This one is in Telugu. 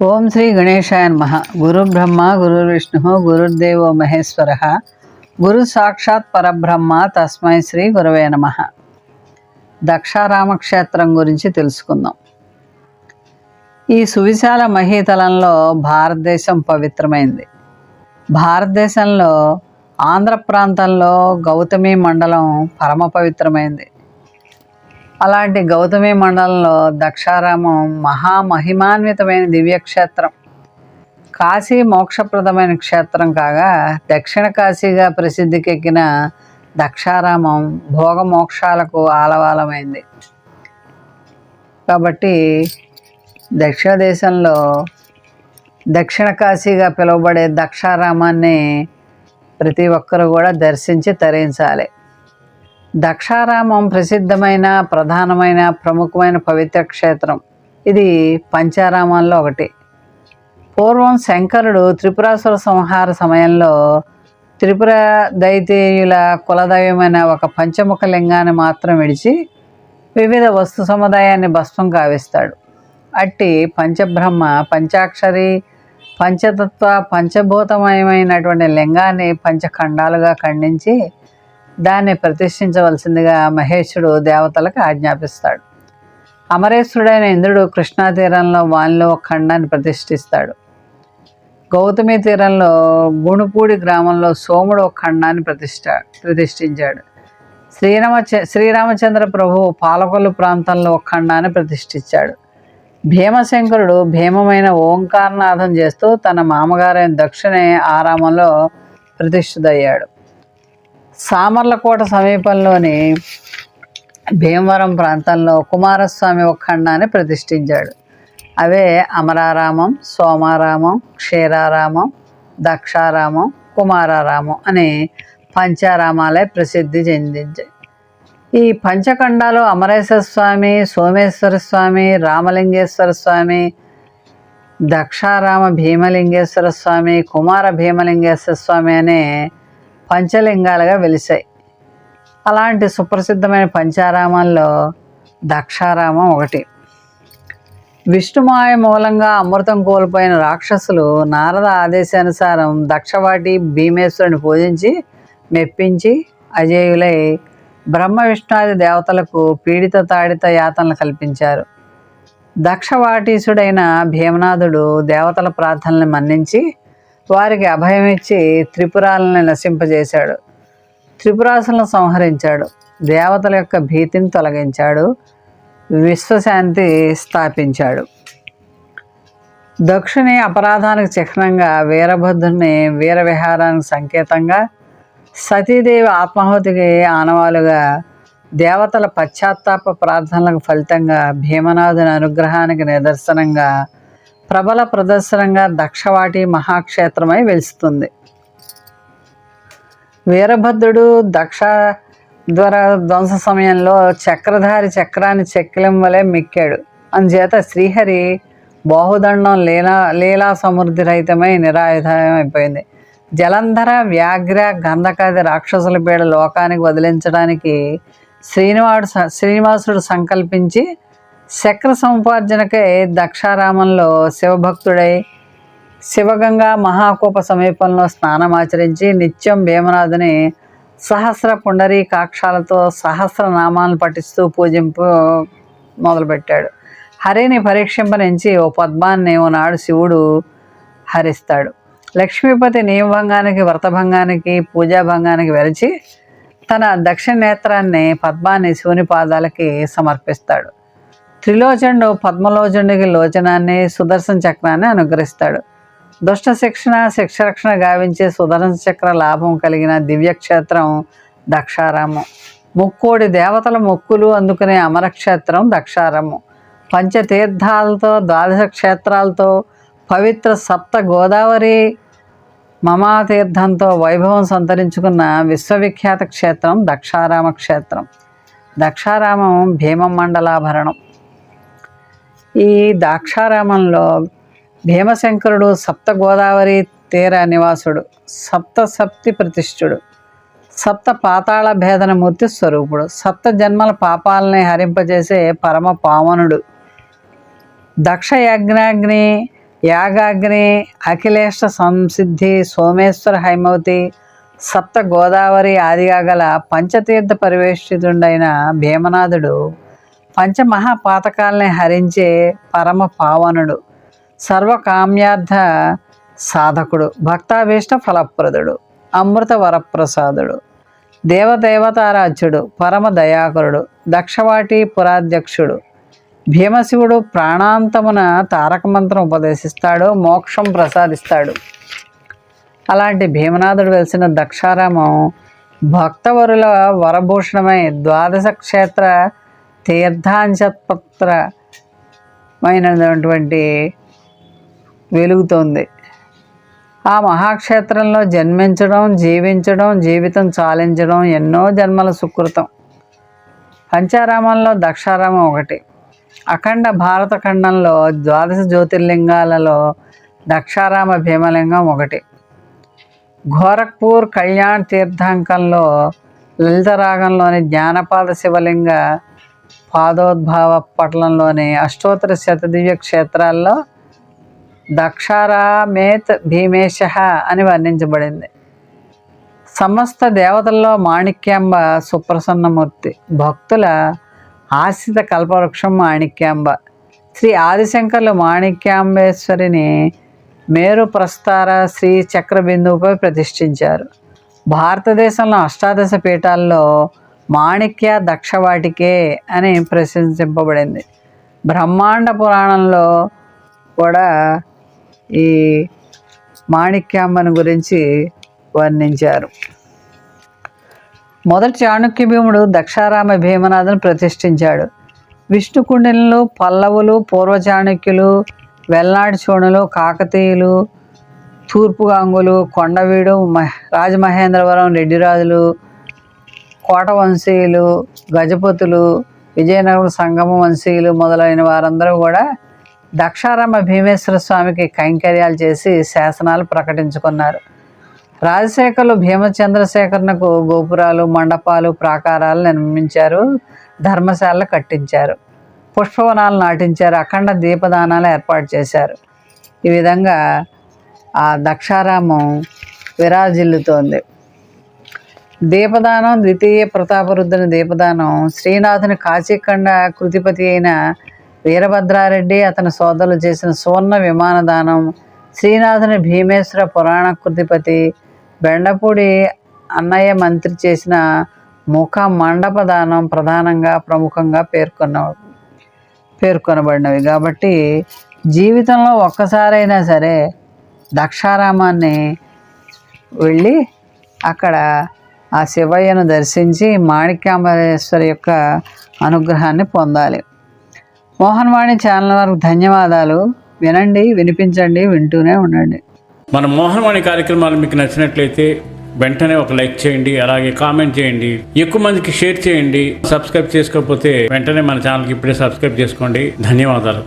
ఓం శ్రీ గణేశాయ నమః. గురు బ్రహ్మ గురు విష్ణు గురుర్దేవో మహేశ్వర గురు సాక్షాత్ పరబ్రహ్మ తస్మై శ్రీ గురవే నమః. దక్షారామక్షేత్రం గురించి తెలుసుకుందాం. ఈ సువిశాల మహీతలంలో భారతదేశం పవిత్రమైంది. భారతదేశంలో ఆంధ్ర ప్రాంతంలో గౌతమి మండలం పరమ పవిత్రమైంది. అలాంటి గౌతమి మండలంలో దక్షారామం మహామహిమాన్వితమైన దివ్యక్షేత్రం. కాశీ మోక్షప్రదమైన క్షేత్రం కాగా దక్షిణ కాశీగా ప్రసిద్ధికెక్కిన దక్షారామం భోగమోక్షాలకు ఆలవాలమైంది. కాబట్టి దక్షిణ దేశంలో దక్షిణ కాశీగా పిలువబడే దక్షారామాన్ని ప్రతి ఒక్కరూ కూడా దర్శించి తరించాలి. దక్షారామం ప్రసిద్ధమైన ప్రధానమైన ప్రముఖమైన పవిత్ర క్షేత్రం. ఇది పంచారామాల్లో ఒకటి. పూర్వం శంకరుడు త్రిపురాసుర సంహార సమయంలో త్రిపుర దైతేయుల కులదైవమైన ఒక పంచముఖ లింగాన్ని మాత్రం విడిచి వివిధ వస్తు సముదాయాన్ని భస్మం కావిస్తాడు. అట్టి పంచబ్రహ్మ పంచాక్షరి పంచతత్వ పంచభూతమయమైనటువంటి లింగాన్ని పంచఖండాలుగా ఖండించి దాన్ని ప్రతిష్ఠించవలసిందిగా మహేశుడు దేవతలకు ఆజ్ఞాపిస్తాడు. అమరేశ్వరుడైన ఇంద్రుడు కృష్ణా తీరంలో వానిలో ఒక ఖండాన్ని ప్రతిష్ఠిస్తాడు. గౌతమి తీరంలో గుణుపూడి గ్రామంలో సోముడు ఒక ఖండాన్ని ప్రతిష్ఠించాడు. శ్రీరామచంద్ర ప్రభు పాలకొల్లు ప్రాంతంలో ఒక ఖండాన్ని ప్రతిష్ఠించాడు. భీమశంకరుడు భీమమైన ఓంకారనాథం చేస్తూ తన మామగారైన దక్షిణే ఆరామంలో ప్రతిష్ఠితయ్యాడు. సామర్లకోట సమీపంలోని భీమవరం ప్రాంతంలో కుమారస్వామి ఒక ఖండాన్ని ప్రతిష్ఠించాడు. అవే అమరారామం, సోమారామం, క్షీరారామం, దక్షారామం, కుమారారామం అనే పంచారామాలే ప్రసిద్ధి చెందించాయి. ఈ పంచఖండాలు అమరేశ్వర స్వామి, సోమేశ్వర స్వామి, రామలింగేశ్వర స్వామి, దక్షారామ భీమలింగేశ్వర స్వామి, కుమార భీమలింగేశ్వర స్వామి అనే పంచలింగాలుగా వెలిశాయి. అలాంటి సుప్రసిద్ధమైన పంచారామాల్లో దక్షారామం ఒకటి. విష్ణుమాయ మూలంగా అమృతం కోల్పోయిన రాక్షసులు నారద ఆదేశానుసారం దక్షవాటి భీమేశ్వరుని పూజించి మెప్పించి అజేయులై బ్రహ్మ విష్ణాది దేవతలకు పీడిత తాడిత యాతనలు కల్పించారు. దక్షవాటీసుడైన భీమనాథుడు దేవతల ప్రార్థనల్ని మన్నించి వారికి అభయమిచ్చి త్రిపురాలను నశింపజేశాడు. త్రిపురాసులను సంహరించాడు. దేవతల యొక్క భీతిని తొలగించాడు. విశ్వశాంతి స్థాపించాడు. దక్షుని అపరాధానికి చిహ్నంగా వీరభద్రుని వీర విహారానికి సంకేతంగా, సతీదేవి ఆత్మాహుతికి ఆనవాలుగా, దేవతల పశ్చాత్తాప ప్రార్థనలకు ఫలితంగా, భీమనాథుని అనుగ్రహానికి నిదర్శనంగా, ప్రబల ప్రదర్శనంగా దక్షవాటి మహాక్షేత్రమై వెలుస్తుంది. వీరభద్రుడు దక్ష ధ్వంస సమయంలో చక్రధారి చక్రాన్ని చెక్కిలం వలె మిక్కాడు. అందుచేత శ్రీహరి బాహుదండం లీలా సమృద్ధి రహితమై నిరాయుధమైపోయింది. జలంధర వ్యాఘ్ర గంధకాది రాక్షసుల పీడ లోకానికి వదిలించడానికి శ్రీనివాసుడు సంకల్పించి చక్ర సముపార్జనకై దక్షారామంలో శివభక్తుడై శివగంగా మహాకూప సమీపంలో స్నానమాచరించి నిత్యం భీమనాథుని సహస్ర పుండరీకాక్షాలతో సహస్రనామాలను పఠిస్తూ పూజింపు మొదలుపెట్టాడు. హరిని పరీక్షింపనించి ఓ పద్మాన్ని ఓనాడు శివుడు హరిస్తాడు. లక్ష్మీపతి నియమభంగానికి వ్రతభంగానికి పూజాభంగానికి వెరచి తన దక్షిణ నేత్రాన్ని పద్మాన్ని శివుని పాదాలకి సమర్పిస్తాడు. త్రిలోచనుడు పద్మలోచనుడికి లోచనాన్ని సుదర్శన చక్రాన్ని అనుగ్రహిస్తాడు. దుష్ట శిక్షరక్షణ గావించే సుదర్శన చక్ర లాభం కలిగిన దివ్యక్షేత్రం దక్షారామం. ముక్కోడి దేవతల మొక్కులు అందుకునే అమరక్షేత్రం దక్షారామం. పంచతీర్థాలతో 12 క్షేత్రాలతో పవిత్ర సప్త గోదావరి మమాతీర్థంతో వైభవం సంతరించుకున్న విశ్వవిఖ్యాత క్షేత్రం దక్షారామ క్షేత్రం. దక్షారామం భీమమండలాభరణం. ఈ దాక్షారామంలో భీమశంకరుడు సప్త గోదావరి తీర నివాసుడు, సప్తి ప్రతిష్ఠుడు, సప్త పాతాళ భేదనమూర్తి స్వరూపుడు, సప్త జన్మల పాపాలని హరింపజేసే పరమ పావనుడు, దక్ష యజ్ఞాగ్ని యాగాగ్ని, అఖిలేష్ట సంసిద్ధి, సోమేశ్వర హైమవతి, సప్త గోదావరి ఆదిగా గల పంచతీర్థ పరివేష్టితుండైన భీమనాథుడు పంచమహాపాతకాల్ని హరించే పరమ పావనుడు, సర్వకామ్యార్థ సాధకుడు, భక్తాభీష్ట ఫలప్రదుడు, అమృత వరప్రసాదుడు, దేవదేవతారాధ్యుడు, పరమ దయాకరుడు, దక్షవాటి పురాధ్యక్షుడు. భీమశివుడు ప్రాణాంతమున తారక మంత్రం ఉపదేశిస్తాడు, మోక్షం ప్రసాదిస్తాడు. అలాంటి భీమనాథుడు వెలిసిన దక్షారామం భక్తవరుల వరభూషణమై ద్వాదశ క్షేత్ర తీర్థాంశపత్రమైనటువంటి వెలుగుతోంది. ఆ మహాక్షేత్రంలో జన్మించడం, జీవించడం, జీవితం చాలించడం ఎన్నో జన్మల సుకృతం. పంచారామంలో దక్షారామం ఒకటి. అఖండ భారత ఖండంలో ద్వాదశ జ్యోతిర్లింగాలలో దక్షారామ భీమలింగం ఒకటి. గోరఖ్పూర్ కళ్యాణ్ తీర్థంకంలో లలితరాగంలోని జ్ఞానపాద శివలింగ పాదోద్భవ పట్లంలోని అష్టోత్తర శతదివ్య క్షేత్రాల్లో దక్షారామేత్ భీమేశ అని వర్ణించబడింది. సమస్త దేవతల్లో మాణిక్యాంబ సుప్రసన్నమూర్తి, భక్తుల ఆశ్రిత కల్పవృక్షం మాణిక్యాంబ. శ్రీ ఆదిశంకర్లు మాణిక్యాంబేశ్వరిని మేరు ప్రస్తార శ్రీ చక్ర బిందువుపై ప్రతిష్ఠించారు. భారతదేశంలో అష్టాదశ పీఠాల్లో మాణిక్య దక్షవాటికే అని ప్రశంసింపబడింది. బ్రహ్మాండ పురాణంలో కూడా ఈ మాణిక్యాంబను గురించి వర్ణించారు. మొదటి చాణుక్య భీముడు దక్షారామ భీమనాథుని ప్రతిష్ఠించాడు. విష్ణుకుండినులు, పల్లవులు, పూర్వ చాణుక్యులు, వెల్నాడు చోళులు, కాకతీయులు, తూర్పు గంగులు, కొండవీడు, రాజమహేంద్రవరం రెడ్డిరాజులు, కోట వంశీయులు, గజపతులు, విజయనగరం సంగమ వంశీయులు మొదలైన వారందరూ కూడా దక్షారామ భీమేశ్వర స్వామికి కైంకర్యాలు చేసి శాసనాలు ప్రకటించుకున్నారు. రాజశేఖర్లు భీమచంద్రశేఖర్నకు గోపురాలు, మండపాలు, ప్రాకారాలు నిర్మించారు, ధర్మశాలలు కట్టించారు, పుష్పవనాలు నాటించారు, అఖండ దీపదానాలు ఏర్పాటు చేశారు. ఈ విధంగా ఆ దక్షారామం విరాజిల్లుతోంది. దీపదానం, ద్వితీయ ప్రతాపరుద్రుని దీపదానం, శ్రీనాథుని కాశీఖండ కృతిపతి అయిన వీరభద్రారెడ్డి అతని సోదరులు చేసిన సువర్ణ విమానదానం, శ్రీనాథుని భీమేశ్వర పురాణ కృతిపతి బెండపూడి అన్నయ్య మంత్రి చేసిన ముఖ మండప దానం ప్రధానంగా ప్రముఖంగా పేర్కొనబడినవి. కాబట్టి జీవితంలో ఒక్కసారైనా సరే దక్షారామాన్ని వెళ్ళి అక్కడ ఆ శివయ్యను దర్శించి మాణిక్యాంబరేశ్వరి యొక్క అనుగ్రహాన్ని పొందాలి. మోహన్వాణి ఛానల్ వారికి ధన్యవాదాలు. వినండి, వినిపించండి, వింటూనే ఉండండి. మన మోహన్వాణి కార్యక్రమాలు మీకు నచ్చినట్లయితే వెంటనే ఒక లైక్ చేయండి, అలాగే కామెంట్ చేయండి, ఎక్కువ మందికి షేర్ చేయండి. సబ్స్క్రైబ్ చేసుకోకపోతే వెంటనే మన ఛానల్కి ఇప్పుడే సబ్స్క్రైబ్ చేసుకోండి. ధన్యవాదాలు.